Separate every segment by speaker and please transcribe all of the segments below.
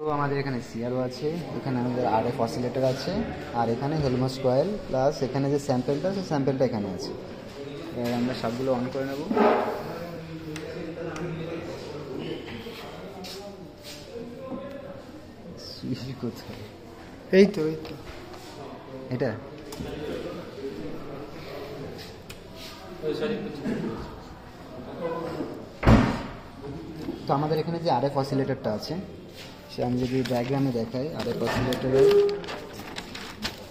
Speaker 1: তো আমাদের এখানে সিআরও আছে, এখানে আমাদের আরএফ অসিলেটর আছে, আর এখানে হেলমস কয়েল প্লাস এখানে যে স্যাম্পেলটা সেই স্যাম্পেলটা এখানে আছে। এবার আমরা সবগুলো অন করে নেব। সুইচ কোথায়?
Speaker 2: এই তো
Speaker 1: এটা তো আমাদের এখানে যে আরএফ অসিলেটরটা আছে, সে আমি যদি ডায়াগ্রামে দেখাই, আরএফ অসিলেটরের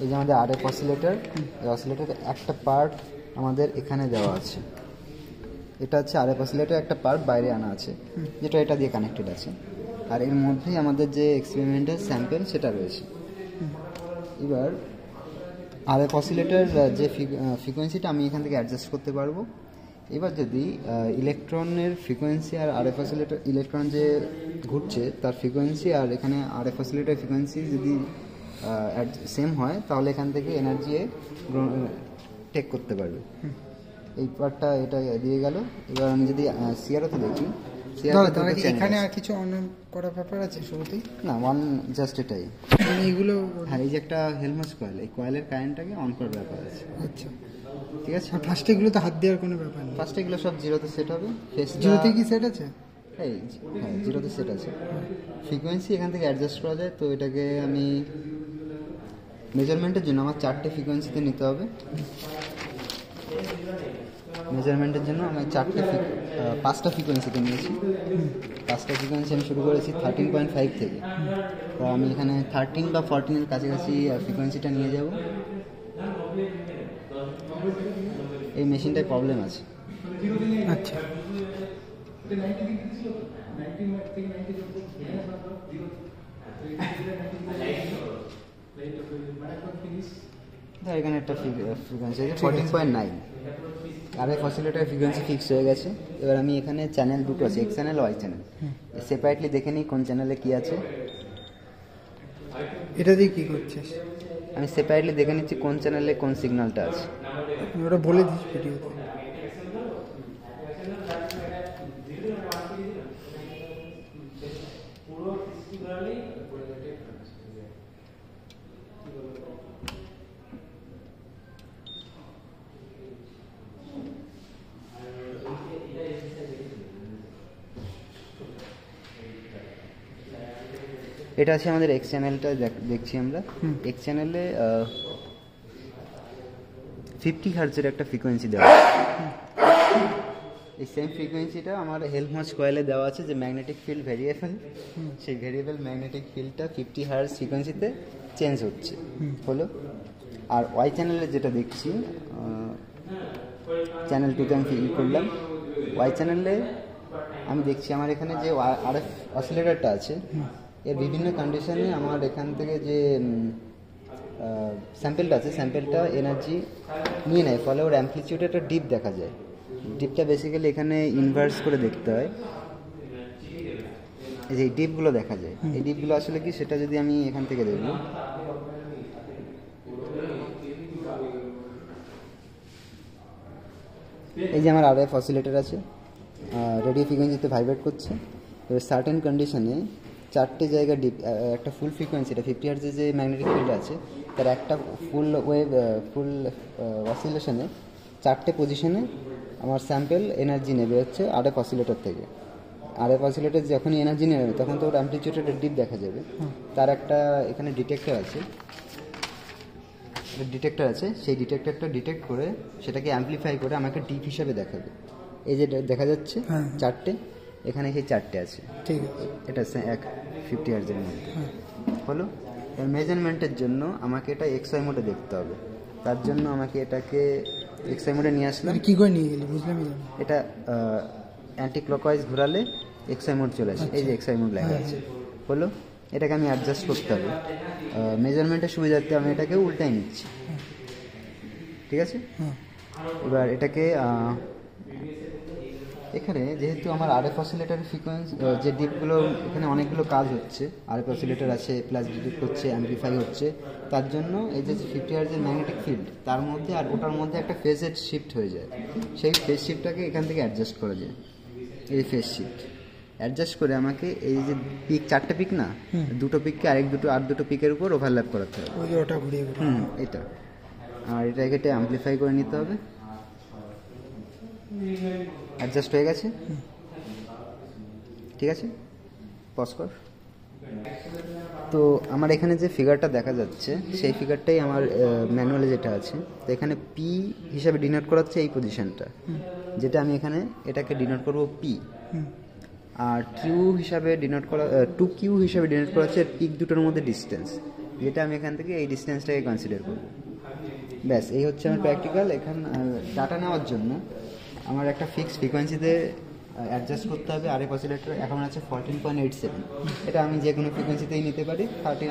Speaker 1: এই যে আমাদের আরএফ অসিলেটর, এই অসিলেটরের একটা পার্ট আমাদের এখানে দেওয়া আছে। এটা হচ্ছে আরএফ অসিলেটর একটা পার্ট বাইরে আনা আছে, যেটা এটা দিয়ে কানেক্টেড আছে, আর এর মধ্যেই আমাদের যে এক্সপেরিমেন্টাল স্যাম্পেল সেটা রয়েছে। এবার আরএফ অসিলেটর যে ফ্রিকোয়েন্সিটা আমি এখান থেকে অ্যাডজাস্ট করতে পারবো। এবার যদি ইলেকট্রনের ফ্রিকোয়েন্সি আর আরএফ অসিলেটর, ইলেকট্রন যে ঘুরছে তার ফ্রিকোয়েন্সি আর এখানে আরএফ অসিলেটর ফ্রিকোয়েন্সি যদি সেম হয়, তাহলে এখান থেকে এনার্জি টেক করতে পারবে। এই পার্টটা এটা দিয়ে গেল। এবার আমি যদি সিআরওতে দেখি,
Speaker 2: এখানে আর কিছু অন করার ব্যাপার আছে শুরুতেই?
Speaker 1: না, ওয়ান জাস্ট এটাই।
Speaker 2: এইগুলো
Speaker 1: হ্যাঁ, এই যে একটা হেলমস কয়েল, এই কয়েলের কারেন্টটাকে অন করার ব্যাপার আছে।
Speaker 2: আচ্ছা,
Speaker 1: ঠিক আছে।
Speaker 2: ফার্স্টে এগুলো তো হাত দেওয়ার কোনো ব্যাপার নেই?
Speaker 1: ফার্স্টে এগুলো সব জিরোতে সেট হবে।
Speaker 2: জিরোতে কি সেট আছে?
Speaker 1: হ্যাঁ, জিরোতে সেট আছে। ফ্রিকোয়েন্সি এখান থেকে অ্যাডজাস্ট করা যায়। তো এটাকে আমি মেজারমেন্টের জন্য আমার 4টে ফ্রিকোয়েন্সিতে নিতে হবে। মেজারমেন্টের জন্য আমি 5টা ফ্রিকোয়েন্সিতে নিয়েছি। 5টা ফ্রিকোয়েন্সি আমি শুরু করেছি 13.5 থেকে। তো আমি এখানে 13 বা 14-এর কাছাকাছি ফ্রিকোয়েন্সিটা নিয়ে যাব। এই মেশিনটায় প্রবলেম আছে।
Speaker 2: আচ্ছা,
Speaker 1: এখানে একটা ফ্রিকোয়েন্সি আছে 14.9। আরএফ অসিলেটর ফ্রিকোয়েন্সি ফিক্স হয়ে গেছে। এবার আমি এখানে চ্যানেল দুটো আছে, X channel Y channel, separately দেখে নিই কোন চ্যানেলে কি আছে।
Speaker 2: এটা দিয়ে কি করছিস?
Speaker 1: আমি সেপারেটলি দেখে নিচ্ছি কোন চ্যানেলে কোন সিগন্যালটা আছে।
Speaker 2: ওটা বলে দিস ভিডিওতে।
Speaker 1: এটা আছে আমাদের এক্স চ্যানেলটা, দেখছি আমরা। এক্স চ্যানেলে 50 হার্টজের একটা ফ্রিকোয়েন্সি দেওয়া আছে। এই সেম ফ্রিকোয়েন্সিটা আমার হেলমস কয়েলে দেওয়া আছে, যে ম্যাগনেটিক ফিল্ড ভেরিয়েবল, সেই ভেরিয়েবল ম্যাগনেটিক ফিল্ডটা 50 হার্টজ ফ্রিকোয়েন্সিতে চেঞ্জ হচ্ছে হলো। আর ওয়াই চ্যানেলে যেটা দেখছি, চ্যানেল 2তে আমি ফিল করলাম। ওয়াই চ্যানেলে আমি দেখছি আমার এখানে যে আরএফ অসিলেটরটা আছে, এর বিভিন্ন কন্ডিশনে আমার এখান থেকে যে স্যাম্পেলটা আছে, স্যাম্পেলটা এনার্জি নিয়ে নেয়, ফলে ওর অ্যাম্পলিটিউডে একটা ডিপ দেখা যায়। ডিপটা বেসিক্যালি এখানে ইনভার্স করে দেখতে হয়। এই যে ডিপগুলো দেখা যায়, এই ডিপগুলো আসলে কি, সেটা যদি আমি এখান থেকে দেখব, এই যে আমার আরএফ অসিলেটর আছে, রেডিও ফ্রিকোয়েন্সিতে ভাইব্রেট করছে। এবার সার্টেন কন্ডিশনে 4টে জায়গা ডিপ, একটা ফুল ফ্রিকোয়েন্সি, এটা 50 হার্টজের যে ম্যাগনেটিক ফিল্ড আছে তার একটা ফুল অসিলেশনে 4টে পজিশনে আমার স্যাম্পেল এনার্জি নেবে হচ্ছে আরএফ অসিলেটর থেকে। আরএফ অসিলেটর যখনই এনার্জি নেবে তখন তো ওর অ্যাম্পলিটিউডের ডিপ দেখা যাবে। তার একটা এখানে ডিটেক্টর আছে, সেই ডিটেক্টরটা ডিটেক্ট করে সেটাকে অ্যাম্পলিফাই করে আমাকে ডিপ হিসাবে দেখাবে। এই যে দেখা যাচ্ছে 4টে, এখানে সেই 4টে আছে।
Speaker 2: ঠিক আছে,
Speaker 1: এটা 50 হার্টজের মধ্যে হলো। এর মেজারমেন্টের জন্য আমাকে এটা এক্সআই মোডে দেখতে হবে। তার জন্য আমাকে এটাকে এক্সআই মোডে নিয়ে আসলাম।
Speaker 2: কি করে নিয়ে গেলি বুঝলাম?
Speaker 1: এটা অ্যান্টি ক্লকওয়াইজ ঘোরালে এক্সআই মোড চলে আসে। এই যে এক্সআই মোড লেখা আছে হলো। এটাকে আমি অ্যাডজাস্ট করতে হবে। মেজারমেন্টের সুবিধার্থে আমি এটাকে উল্টাই নিচ্ছি। ঠিক আছে। এবার এটাকে এখানে যেহেতু আমার আরএফ অসিলেটরের ফ্রিকোয়েন্সি যে ডিপগুলো, এখানে অনেকগুলো কাজ হচ্ছে, আরএফ অসিলেটর আছে প্লাস ডিটেক্ট হচ্ছে, অ্যাম্পলিফাই হচ্ছে, তার জন্য এই যে 50 হার্টজের ম্যাগনেটিক ফিল্ড তার মধ্যে আর ওটার মধ্যে একটা ফেজের শিফট হয়ে যায়। সেই ফেজ শিফটটাকে এখান থেকে অ্যাডজাস্ট করা যায়। এই ফেজ শিফট অ্যাডজাস্ট করে আমাকে এই যে পিক, 4টে পিক না, দুটো পিককে আর দুটো পিকের উপর ওভারল্যাপ করাতে হবে।
Speaker 2: ওই যে ওটা ঘুরিয়ে ঘুরিয়ে
Speaker 1: এটা, আর এটাকে এটা অ্যাম্পলিফাই করে নিতে হবে। অ্যাডজাস্ট হয়ে গেছে, ঠিক আছে, পজ কর। তো আমার এখানে যে ফিগারটা দেখা যাচ্ছে সেই ফিগারটাই আমার ম্যানুয়ালে যেটা আছে। তো এখানে পি হিসাবে ডিনোট করা হচ্ছে এই পজিশনটা, যেটা আমি এখানে এটাকে ডিনোট করব পি। আর কিউ হিসাবে ডিনোট করা, 2Q হিসাবে ডিনোট করা হচ্ছে পিক দুটোর মধ্যে ডিস্টেন্স, যেটা আমি এখান থেকে এই ডিস্টেন্সটাকে কনসিডার করব। ব্যাস, এই হচ্ছে আমার প্র্যাকটিক্যাল। এখানে ডাটা নেওয়ার জন্য আমার একটা ফিক্সড ফ্রিকোয়েন্সিতে অ্যাডজাস্ট করতে হবে। আরএফ অসিলেটর এখন আছে 14.87, এটা আমি যে কোনো ফ্রিকোয়েন্সিতেই নিতে পারি।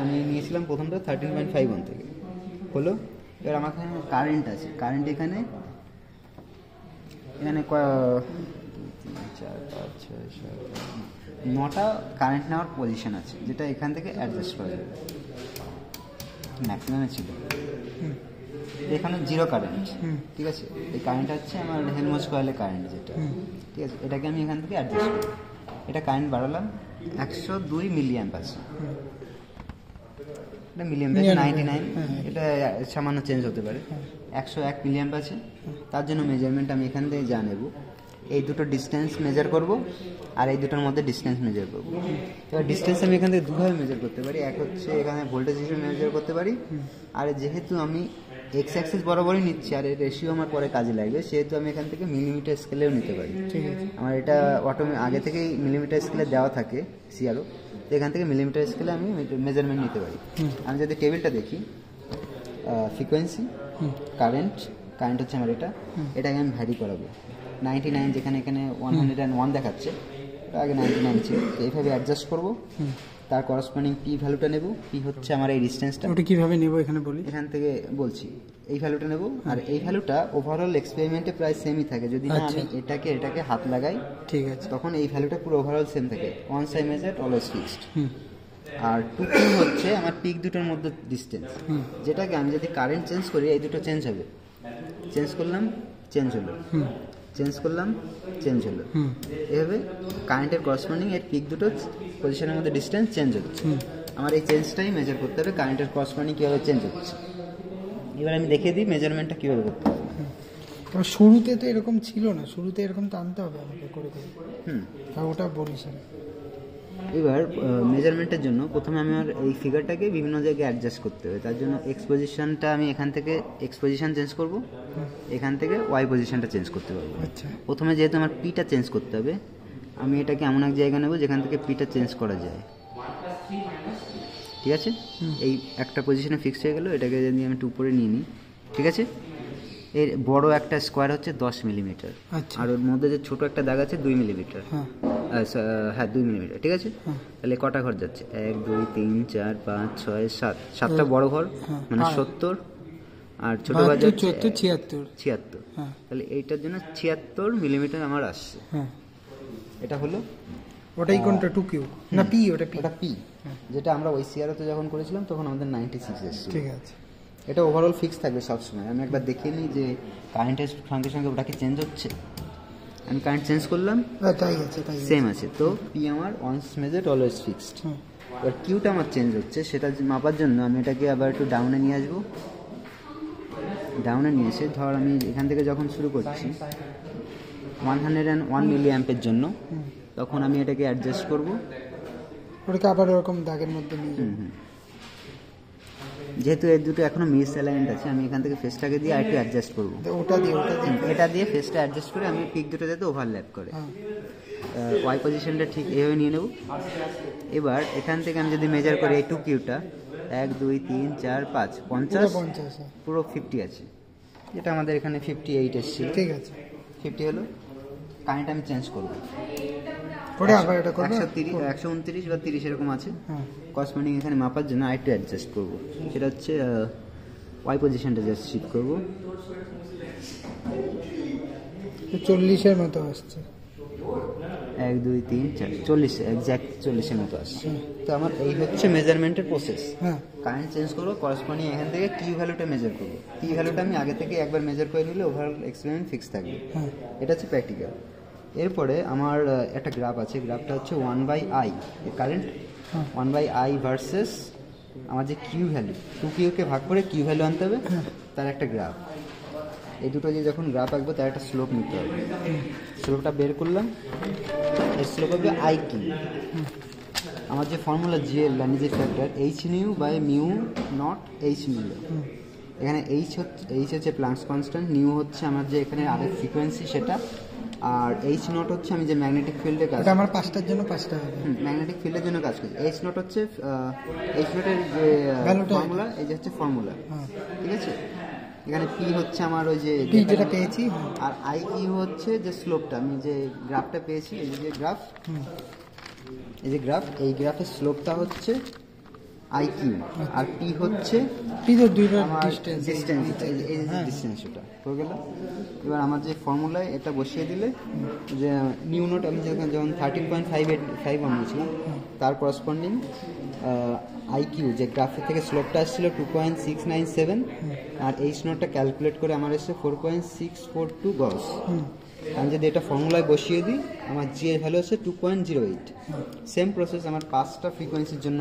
Speaker 1: আমি নিয়েছিলাম প্রথমটা 13.51 থেকে, হলো। এবার আমার এখানে কারেন্ট আছে, কারেন্ট এখানে 9টা কারেন্ট নেওয়ার পজিশন আছে, যেটা এখান থেকে অ্যাডজাস্ট করা যাবে। ম্যাক্সিমামে ছিল এখানে 0 কারেন্ট, ঠিক আছে। এই কারেন্টটা হচ্ছে আমার হেলমস কয়েলের কারেন্ট যেটা, ঠিক আছে। এটাকে আমি এখান থেকে অ্যাডজাস্ট করি। এটা কারেন্ট বাড়ালাম, 102 মিলিঅ্যাম্প আছে, এটা মিলিঅ্যাম্প আছে 99, এটা সামান্য চেঞ্জ হতে পারে। 101 মিলিঅ্যাম্প আছে। তার জন্য মেজারমেন্ট আমি এখান থেকে যা নেব, এই দুটো ডিস্টেন্স মেজার করব আর এই দুটোর মধ্যে ডিস্টেন্স মেজার করব। এবার ডিস্টেন্স আমি এখান থেকে দুভাবে মেজার করতে পারি। এক হচ্ছে এখানে ভোল্টেজ হিসেবে মেজার করতে পারি, আর যেহেতু আমি এক্স অ্যাক্সিস বরাবরই নিচ্ছি আর এর রেশিও আমার পরে কাজে লাগবে, সেহেতু আমি এখান থেকে মিলিমিটার স্কেলেও নিতে পারি। আমার এটা আগে থেকেই মিলিমিটার স্কেলে দেওয়া থাকে সিআরও, তো এখান থেকে মিলিমিটার স্কেলে আমি মেজারমেন্ট নিতে পারি। আমি যদি টেবিলটা দেখি, ফ্রিকোয়েন্সি, কারেন্ট হচ্ছে আমার এটাকে আমি ভ্যারি করাবো। 99 যেখানে এখানে 101 দেখাচ্ছে, আগে 99 ছিল, তো এইভাবে অ্যাডজাস্ট করবো। তার করসপন্ডিং পি ভ্যালুটা নেব। পি হচ্ছে আমার এই ডিস্টেন্সটা,
Speaker 2: ওটা কিভাবে নেব এখানে বলি,
Speaker 1: এখান থেকে বলছি। এই ভ্যালুটা নেব, আর এই ভ্যালুটা ওভারঅল এক্সপেরিমেন্টে প্রায় সেমই থাকে। যদি না আমি এটাকে হাত লাগাই, ঠিক আছে, তখন এই ভ্যালুটা পুরো ওভারঅল সেম থাকে। One side measured always fixed. আর 2Q হচ্ছে আমার পিক দুটোর মধ্যে ডিস্টেন্স, যেটাকে আমি যদি কারেন্ট চেঞ্জ করি এই দুটো চেঞ্জ হবে। চেঞ্জ করলাম, চেঞ্জ হলো, চেঞ্জ করলাম, চেঞ্জ হলো। এভাবে কারেন্টের করসপন্ডিং এর পিক দুটো পজিশনের মধ্যে ডিস্টেন্স চেঞ্জ হচ্ছে। আমার এই চেঞ্জটাই মেজার করতে হবে, কারেন্টের করসপন্ডিং কীভাবে চেঞ্জ হচ্ছে। এবার আমি দেখিয়ে দিই মেজারমেন্টটা কীভাবে করতে হবে।
Speaker 2: শুরুতে তো এরকম ছিল না, শুরুতে এরকম টানতে হবে আমাকে করে করে। ওটা বলিস।
Speaker 1: এবার মেজারমেন্টের জন্য প্রথমে আমার এই ফিগারটাকে বিভিন্ন জায়গায় অ্যাডজাস্ট করতে হবে। তার জন্য এক্স পজিশনটা আমি এখান থেকে এক্স পজিশন চেঞ্জ করব, এখান থেকে ওয়াই পজিশনটা চেঞ্জ করতে পারবো। প্রথমে যেহেতু আমার পিটা চেঞ্জ করতে হবে, আমি এটাকে এমন এক জায়গা নেব যেখান থেকে পিটা চেঞ্জ করা যায়, ঠিক আছে। এই একটা পজিশনে ফিক্স হয়ে গেল। এটাকে যদি আমি একটু উপরে নিয়ে নিই, ঠিক আছে। এর বড় একটা স্কোয়ার হচ্ছে 10 মিলিমিটার, আর ওর মধ্যে যে ছোট একটা দাগ আছে 2 মিলিমিটার। হ্যাঁ 2 মিলিমিটার, ঠিক আছে। তাহলে কটা ঘর যাচ্ছে? 1 2 3 4 5 6 7, 7টা বড় ঘর, মানে 70। আর ছোট ঘর যাচ্ছে 76। তাহলে এইটার জন্য 76 মিলিমিটার আমার আসছে। এটা হলো,
Speaker 2: ওটাই কোনটা 2Q না পি? ওটা
Speaker 1: পি, যেটা আমরা ওই সিআরওতে যখন করেছিলাম তখন আমাদের 96 এসেছিল,
Speaker 2: ঠিক আছে।
Speaker 1: এটা ওভারঅল ফিক্স থাকবে সবসময়। আমি একবার দেখিয়ে নিই যে কারেন্টের সঙ্গে সঙ্গে ওটা কি চেঞ্জ হচ্ছে। আমি কারেন্ট চেঞ্জ করলাম, সেম আছে। তো পি আমার ওয়ান্স মেজার্ড অলওয়েজ ফিক্সড। এবার কিউটা আমার চেঞ্জ হচ্ছে, সেটা মাপার জন্য আমি এটাকে আবার একটু ডাউনে নিয়ে আসবো। ডাউনে নিয়ে এসে ধর আমি এখান থেকে যখন শুরু করছি 101 মিলি অ্যাম্পের জন্য, তখন আমি এটাকে অ্যাডজাস্ট করবো।
Speaker 2: ওটাকে আবার ওরকম দাগের মধ্যে নিয়ে,
Speaker 1: যেহেতু এর দুটো এখনো মিস অ্যালাইনড আছে, আমি এখান থেকে ফেসটাকে দিয়ে আরেকটু অ্যাডজাস্ট করবো। এটা দিয়ে ফেসটা অ্যাডজাস্ট করে আমি পিক দুটো যাতে ওভারল্যাপ করে। ওয়াই পজিশনটা ঠিক এভাবে নিয়ে নেব। এবার এখান থেকে আমি যদি মেজার করি এই 2Qটা, 1 2 3 4 5 50, পুরো 50 আছে, যেটা আমাদের এখানে 58 এসেছিল, ঠিক আছে। 50 হলো। কারেন্ট আমি চেঞ্জ করবো, 129 বা 30 এরকম আছে। করসপন্ডিং এখানে মাপার জন্য আরেকটু অ্যাডজাস্ট করবো, সেটা হচ্ছে ওয়াই পজিশনটা জাস্ট শিফট করবো।
Speaker 2: 40-এর মতো আসছে।
Speaker 1: 1 2 3 4 40, এক্স্যাক্ট 40-এর মতো আসছে। তো আমার এই হচ্ছে মেজারমেন্টের প্রসেস। কারেন্ট চেঞ্জ করবো, করসপন্ডিং এখান থেকে কি ভ্যালুটা মেজার করবো। কি ভ্যালুটা আমি আগে থেকে একবার মেজার করে নিলে ওভারঅল এক্সপেরিমেন্ট ফিক্স থাকবে। এটা হচ্ছে প্র্যাকটিক্যাল। এরপরে আমার একটা গ্রাফ আছে, গ্রাফটা হচ্ছে 1/i কারেন্ট 1/i ভার্সেস আমার যে কিউ ভ্যালু, 2Q-কে ভাগ করে কিউ ভ্যালু আনতে হবে, তার একটা গ্রাফ। এই দুটো দিয়ে যখন গ্রাফ আঁকবো তার একটা স্লোপ নিতে হবে। স্লোপটা বের করলাম, এর স্লোপ হবে আই কিউ। আমার যে ফর্মুলা জিএল ল্যানিজের factor h nu by mu not h nu. এখানে এইচ হচ্ছে প্লাঙ্কস কনস্ট্যান্ট, নিউ হচ্ছে আমার যে এখানে আরেক ফ্রিকোয়েন্সি সেটা, আর এইচ নট হচ্ছে আমি যে ম্যাগনেটিক ফিল্ডে কাজ,
Speaker 2: এটা আমার 5টার জন্য 5টা হবে।
Speaker 1: ম্যাগনেটিক ফিল্ডের জন্য কাজ করছি। এইচ নট হচ্ছে এইচ নটের যে ফর্মুলা, এই যে হচ্ছে ফর্মুলা, ঠিক আছে। এখানে পি হচ্ছে আমার ওই যে
Speaker 2: যেটা পেয়েছি,
Speaker 1: আর আই কিউ হচ্ছে যে স্লোপটা, আমি যে গ্রাফটা পেয়েছি, এই যে গ্রাফ, এই যে গ্রাফ, এই গ্রাফের স্লোপটা হচ্ছে আই কিউ, আর পি হচ্ছে
Speaker 2: পি তো দুইটা
Speaker 1: আমার
Speaker 2: ডিসটেন্স,
Speaker 1: ডিসটেন্স, এই যে ডিসটেন্স, ওটা হয়ে গেল। এবার আমার যে ফর্মুলায় এটা বসিয়ে দিলে, যে নিউ নোট আমি যখন 13.5 বানিয়েছিলাম তার করসপন্ডিং আই কিউ যে গ্রাফের থেকে স্লোপটা আসছিল 2.697, আর এইচ নোটটা ক্যালকুলেট করে আমার এসছে 4.642 গস। আমি যদি এটা ফর্মুলায় বসিয়ে দিই, আমার জি এর ভ্যালু হচ্ছে 2.08। সেম প্রসেস আমার 5টা ফ্রিকোয়েন্সির জন্য,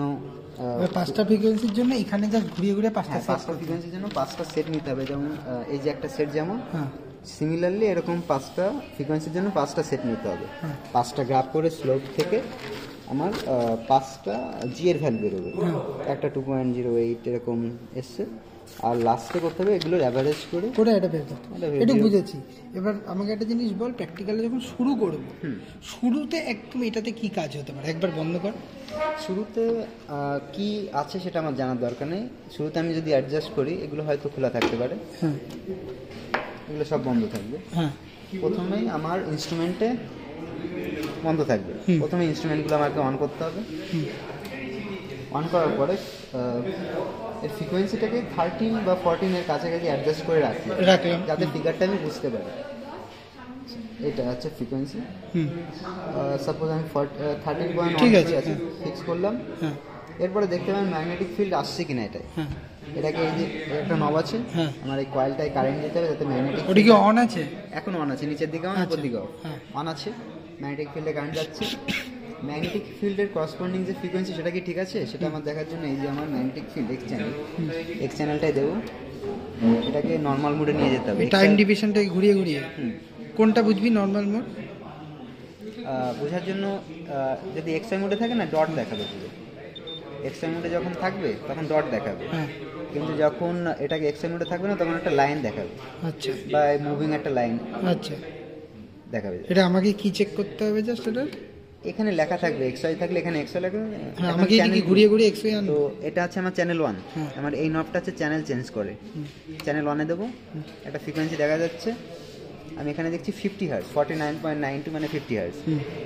Speaker 2: 5টা ফ্রিকোয়েন্সির জন্য এখানে জাস্ট ঘুরিয়ে ঘুরিয়ে 5টা
Speaker 1: ফ্রিকোয়েন্সির জন্য 5টা সেট নিতে হবে। যেমন এই যে একটা সেট, যেমন সিমিলারলি এরকম 5টা ফ্রিকোয়েন্সির জন্য 5টা সেট নিতে হবে। 5টা গ্রাফ করে স্লোপ থেকে আমার 5টা জি এর ভ্যালু বেরোবে, একটা 2.08 এরকম এসছে, আর লাস্টে করতে হবে এগুলোর অ্যাভারেজ করে
Speaker 2: এটা বের করতে হবে। এটা বুঝেছি। এবার আমাকে একটা জিনিস বল, প্র্যাকটিক্যালি যখন শুরু করব, শুরুতে একদম এটাতে কি কাজ হতে পারে, একবার বন্ধ কর।
Speaker 1: শুরুতে কি আছে সেটা আমার জানার দরকার নেই। শুরুতে আমি যদি অ্যাডজাস্ট করি, এগুলো হয়তো খোলা থাকতে পারে, এগুলো সব বন্ধ থাকবে। প্রথমেই আমার ইনস্ট্রুমেন্টে বন্ধ থাকবে, প্রথমে ইনস্ট্রুমেন্টগুলো আমাকে অন করতে হবে। অন করার পরে এর ফ্রিকোয়েন্সিটাকে 13 বা 14 এর কাছাকাছি অ্যাডজাস্ট করে রাখলাম, যাতে ফিগারটা আমি বুঝতে পারি। এটা হচ্ছে ফ্রিকোয়েন্সি, সাপোজ আমি 13.1 আছে ফিক্স করলাম। এরপরে দেখতে পাবেন ম্যাগনেটিক ফিল্ড আসছে কিনা এটাই। এটাকে এই যে একটা নব আছে, আমার এই কয়েলটায় কারেন্ট দিতে হবে যাতে ম্যাগনেটিক,
Speaker 2: ওটা কি অন আছে?
Speaker 1: এখন অন আছে, নিচের দিকে অন, উপর দিকে অন আছে। ম্যাগনেটিক ফিল্ডে কারেন্ট যাচ্ছে, ম্যাগনেটিক ফিল্ডের করসপন্ডিং যে ফ্রিকোয়েন্সি সেটা কি ঠিক আছে সেটা আমার দেখার জন্য এই যে আমার ম্যাগনেটিক ফিল্ড এক্স চ্যানেলটাই দেবো, এটাকে নর্মাল মোডে নিয়ে যেতে হবে।
Speaker 2: টাইম ডিভিশনটাকে ঘুরিয়ে ঘুরিয়ে কোনটা বুঝবি নর্মাল মোড?
Speaker 1: বোঝার জন্য যদি এক্সআই মোডে থাকে না, ডট দেখাবে পুরো। এক্সআই মোডে যখন থাকবে তখন ডট দেখাবে, কিন্তু যখন এটাকে এক্সআই মোডে থাকবে না তখন একটা লাইন দেখাবে,
Speaker 2: আচ্ছা,
Speaker 1: বা মুভিং একটা লাইন
Speaker 2: আচ্ছা
Speaker 1: দেখাবে।
Speaker 2: এটা আমাকে কি চেক করতে হবে জাস্ট? এটা
Speaker 1: এখানে লেখা থাকবে এক্সআই থাকলে এখানে এক্সআই লেখা,
Speaker 2: আমাকে কি ঘুরিয়ে ঘুরিয়ে এক্সআই আনবো?
Speaker 1: তো এটা হচ্ছে আমার চ্যানেল 1, আমার এই নবটা হচ্ছে চ্যানেল চেঞ্জ করে। চ্যানেল 1-এ দেবো, একটা ফ্রিকোয়েন্সি দেখা যাচ্ছে, আমি এখানে দেখছি 50 হার্জ, 49.92 মানে 50 হার্জ,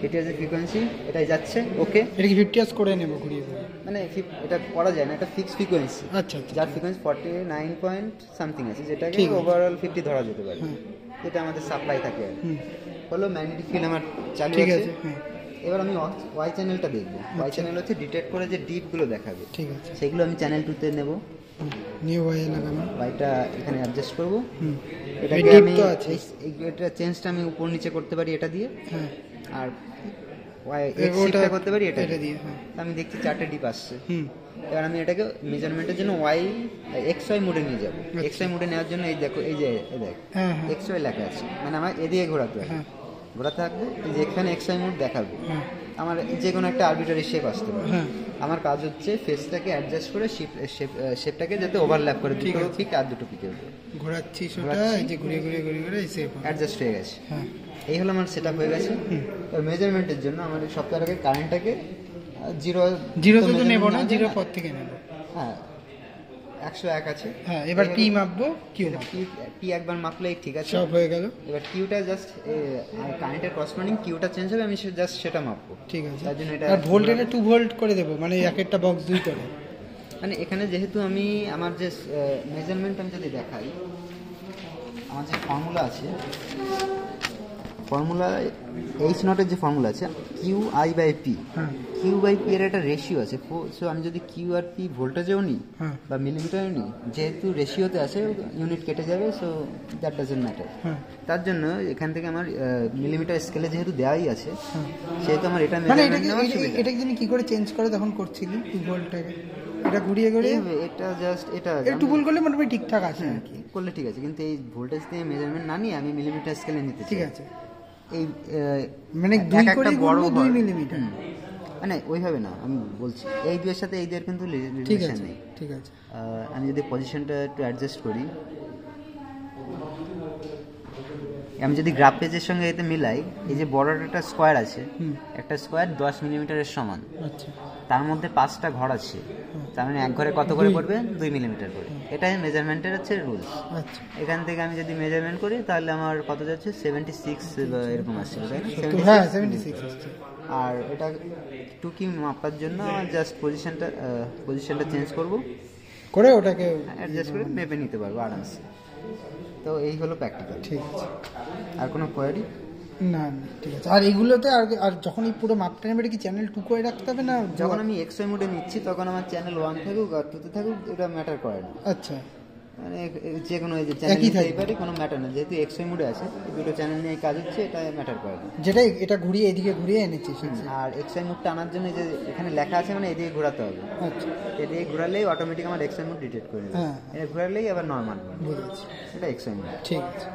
Speaker 1: এটা হচ্ছে ফ্রিকোয়েন্সি, এটাই যাচ্ছে। ওকে,
Speaker 2: এটা কি 50 হার্জ করে নেব ঘুরিয়ে ঘুরিয়ে?
Speaker 1: মানে এটা করা যায় না, এটা ফিক্স ফ্রিকোয়েন্সি।
Speaker 2: আচ্ছা,
Speaker 1: যার ফ্রিকোয়েন্সি 49 পয়েন্ট সামথিং আছে, যেটাকে ওভারঅল 50 ধরা যেতে পারে। এটা আমাদের সাপ্লাই থাকে। হলো ম্যাগনেটিক ফিল্ড আমার চালু আছে। এবার আমি ওয়াই চ্যানেলটা দেখবো। ওয়াই চ্যানেল হচ্ছে ডিটেক্ট করে যে ডিপগুলো দেখাবে, ঠিক আছে, সেগুলো আমি চ্যানেল 2-তে নেব।
Speaker 2: নিউ ওয়াই লাগানো,
Speaker 1: ওয়াইটা এখানে অ্যাডজাস্ট করব। এটাকে আমি এটা চেঞ্জটা আমি উপর নিচে করতে পারি এটা দিয়ে, আর ওয়াই এক্সটা করতে পারি এটা দিয়ে। আমি দেখছি 4টে ডিপ আসছে। এবার আমি এটাকে মেজারমেন্টের জন্য ওয়াই এক্স ওয়াই মোডে নিয়ে যাবো। এক্স ওয়াই মোডে নেওয়ার জন্য এই দেখো, এই যে দেখ এক্স ওয়াই লেখা আছে, মানে আমার এদিকে ঘোরাতে হবে, ঘোরাতে থাকবে। এই যে এখানে এক্স ওয়াই মোড দেখাবে, আমার যে কোনো একটা আরবিটারি শেপ আসতে পারে। আমার কাজ হচ্ছে ফেসটাকে অ্যাডজাস্ট করে শেপটাকে যাতে ওভারল্যাপ করে, দুটো পিক আর দুটো পিকের উপর
Speaker 2: ঘোরাচ্ছি, সেটা এই যে ঘুরিয়ে ঘুরিয়ে ঘুরিয়ে ঘুরিয়ে শেপ
Speaker 1: অ্যাডজাস্ট হয়ে গেছে। এই হলো আমার সেটআপ হয়ে গেছে। আর মেজারমেন্টের জন্য আমার সপ্তাহের আগে কারেন্টটাকে 0
Speaker 2: তো নেব না, 0 পর থেকে নেব।
Speaker 1: হ্যাঁ, 101 আছে।
Speaker 2: এবার পি মাপবো, কিউ
Speaker 1: পি একবার মাপলেই ঠিক আছে,
Speaker 2: সব হয়ে গেল।
Speaker 1: এবার কিউটা জাস্ট কারেন্টের করসপন্ডিং কিউটা চেঞ্জ হবে, আমি জাস্ট সেটা মাপবো,
Speaker 2: ঠিক আছে।
Speaker 1: তার জন্য এটা
Speaker 2: আর ভোল্টেজটা 2 ভোল্ট করে দেবো, মানে এক একটা বক্স 2 করে।
Speaker 1: মানে এখানে যেহেতু আমি আমার যে মেজারমেন্ট আমি যদি দেখাই, আমার যে ফর্মুলা আছে, ফর্মুলা এইচ নটের যে ফর্মুলা আছে QI/P,
Speaker 2: হ্যাঁ
Speaker 1: QI/P এর একটা রেশিও আছে। সো আমি যদি কিউ আর পি ভোল্টেজেও নিই
Speaker 2: হ্যাঁ
Speaker 1: বা মিলিমিটারেও নিই, যেহেতু রেশিওতে আছে ইউনিট কেটে যাবে, সো দ্যাট ডাজন্ট ম্যাটার।
Speaker 2: হ্যাঁ
Speaker 1: তার জন্য এখান থেকে আমার মিলিমিটার স্কেলে যেহেতু দেওয়াই আছে,
Speaker 2: হ্যাঁ।
Speaker 1: সেহেতু আমার এটা
Speaker 2: মানে
Speaker 1: মেজারমেন্ট নেওয়ার সুবিধা।
Speaker 2: এটাকে তুমি কি করে চেঞ্জ করে তখন করছিলি 2 ভোল্টটাকে? এটা ঘুরিয়ে ঘুরিয়ে
Speaker 1: এইভাবে এটা জাস্ট এটা
Speaker 2: একটু ভুল করলে মোটামুটি ঠিকঠাক আছে আর কি।
Speaker 1: করলে ঠিক আছে, কিন্তু এই ভোল্টেজ দিয়ে মেজারমেন্ট না নিয়ে আমি মিলিমিটার স্কেলে নিতে চাই।
Speaker 2: ঠিক আছে,
Speaker 1: এই
Speaker 2: মানে
Speaker 1: এক
Speaker 2: 2
Speaker 1: একটা
Speaker 2: করে
Speaker 1: বড়
Speaker 2: করবো 2
Speaker 1: ঘর।
Speaker 2: মিলিমিটার।
Speaker 1: মানে ওইভাবে না, আমি বলছি এই দুয়ের সাথে এই দুয়ের কিন্তু
Speaker 2: ঠিক
Speaker 1: রিলেশন
Speaker 2: আছে
Speaker 1: নেই।
Speaker 2: ঠিক আছে।
Speaker 1: আমি যদি পজিশনটা একটু অ্যাডজাস্ট করি, আমি যদি গ্রাফ পেজের সঙ্গে এতে মিলাই, এই যে বড় একটা স্কোয়ার আছে, একটা স্কোয়ার 10 মিলিমিটারের সমান,
Speaker 2: আচ্ছা
Speaker 1: তার মধ্যে 5টা ঘর আছে, তার মানে এক ঘরে কত করে পড়বে? 2 মিলিমিটার করে। এটাই মেজারমেন্টের হচ্ছে রুলস।
Speaker 2: আচ্ছা।
Speaker 1: এখান থেকে আমি যদি মেজারমেন্ট করি তাহলে আমার কত যাচ্ছে? 76 বা এরকম আসছে, তাই না?
Speaker 2: হ্যাঁ
Speaker 1: 76
Speaker 2: 76 আসছে।
Speaker 1: আর এটা টুকি মাপার জন্য জাস্ট পজিশনটা চেঞ্জ করব,
Speaker 2: করে ওটাকে
Speaker 1: অ্যাডজাস্ট করে মেপে নিতে পারবো আরামসে। তো এই হলো প্র্যাকটিক্যাল।
Speaker 2: ঠিক আছে।
Speaker 1: আর কোনো কোয়ারি?
Speaker 2: না না ঠিক আছে। আর এগুলোতে আর যখন এই পুরো মাপটা নেবে, এটা কি চ্যানেল 2 করে রাখতে হবে না?
Speaker 1: যখন আমি এক্সওয়াই মোডে নিচ্ছি তখন আমার চ্যানেল 1 থাকুক আর 2 তে থাকুক, এটা ম্যাটার করে না।
Speaker 2: আচ্ছা
Speaker 1: মানে যে কোনো এই যে চ্যানেল
Speaker 2: একই
Speaker 1: নিতেই
Speaker 2: থাকবে।
Speaker 1: পারে, কোনো ম্যাটার না, যেহেতু এক্সওয়াই মোডে আছে, এই দুটো চ্যানেল নিয়ে কাজ হচ্ছে, এটা ম্যাটার করে না।
Speaker 2: যেটা এটা ঘুরিয়ে এদিকে ঘুরিয়ে এনেছিস।
Speaker 1: আর এক্সওয়াই মোডটা আনার জন্য এই যে এখানে লেখা আছে, মানে এদিকে ঘোরাতে হবে।
Speaker 2: আচ্ছা
Speaker 1: এদিকে ঘোরালেই অটোমেটিক আমার এক্সওয়াই মোড ডিটেক্ট করে নেবে।
Speaker 2: হ্যাঁ।
Speaker 1: এটা ঘোরালেই আবার নর্মাল,
Speaker 2: বুঝেছি।
Speaker 1: এটা এক্সওয়াই মোড।
Speaker 2: ঠিক আছে।